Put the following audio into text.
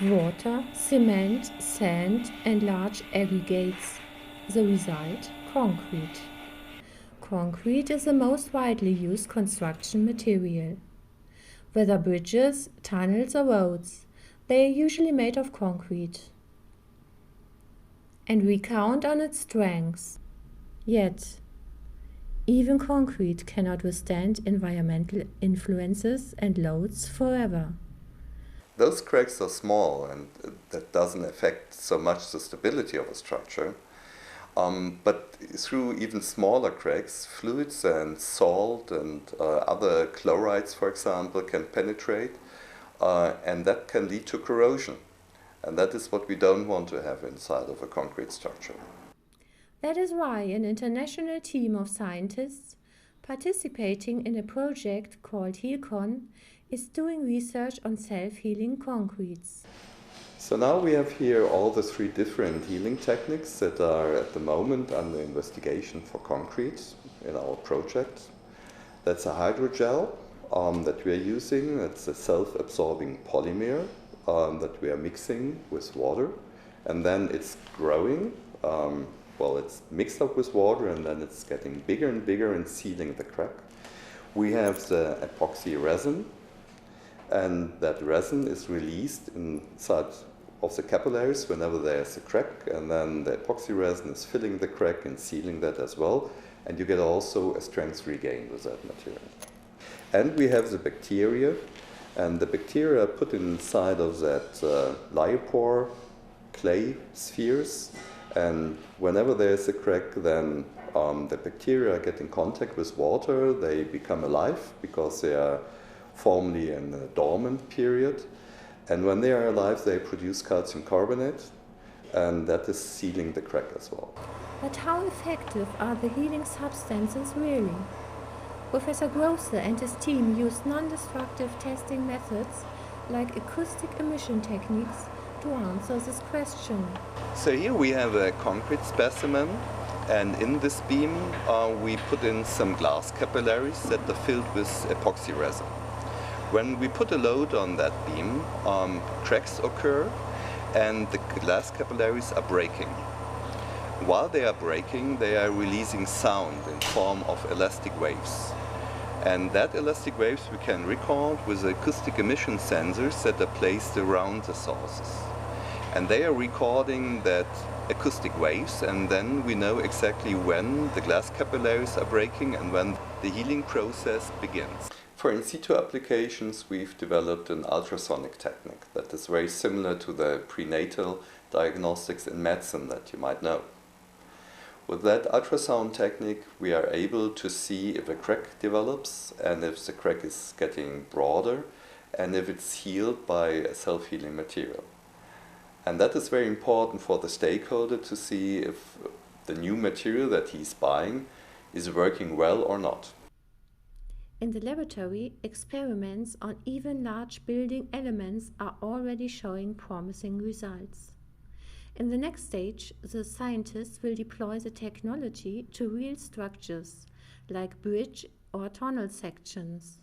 Water, cement, sand, and large aggregates. The result: concrete. Concrete is the most widely used construction material. Whether bridges, tunnels, or roads, they are usually made of concrete. And we count on its strength. Yet, even concrete cannot withstand environmental influences and loads forever. Those cracks are small and that doesn't affect so much the stability of a structure. But through even smaller cracks, fluids and salt and other chlorides, for example, can penetrate, and that can lead to corrosion. And that is what we don't want to have inside of a concrete structure. That is why an international team of scientists participating in a project called HEALCON is doing research on self-healing concretes. So now we have here all the three different healing techniques that are at the moment under investigation for concrete in our project. That's a hydrogel that we are using. It's a self-absorbing polymer that we are mixing with water. And then it's growing. It's mixed up with water and then it's getting bigger and bigger and sealing the crack. We have the epoxy resin, and that resin is released inside of the capillaries whenever there's a crack, and then the epoxy resin is filling the crack and sealing that as well, and you get also a strength regain with that material. And we have the bacteria, and the bacteria are put inside of that lyopore clay spheres, and whenever there's a crack, then the bacteria get in contact with water, they become alive because they are formerly in a dormant period. And when they are alive, they produce calcium carbonate, and that is sealing the crack as well. But how effective are the healing substances really? Professor Grosser and his team used non-destructive testing methods like acoustic emission techniques to answer this question. So here we have a concrete specimen, and in this beam we put in some glass capillaries that are filled with epoxy resin. When we put a load on that beam, cracks occur and the glass capillaries are breaking. While they are breaking, they are releasing sound in form of elastic waves. And that elastic waves we can record with acoustic emission sensors that are placed around the sources. And they are recording that acoustic waves, and then we know exactly when the glass capillaries are breaking and when the healing process begins. For in situ applications, we've developed an ultrasonic technique that is very similar to the prenatal diagnostics in medicine that you might know. With that ultrasound technique, we are able to see if a crack develops and if the crack is getting broader and if it's healed by a self-healing material. And that is very important for the stakeholder to see if the new material that he's buying is working well or not. In the laboratory, experiments on even large building elements are already showing promising results. In the next stage, the scientists will deploy the technology to real structures, like bridge or tunnel sections.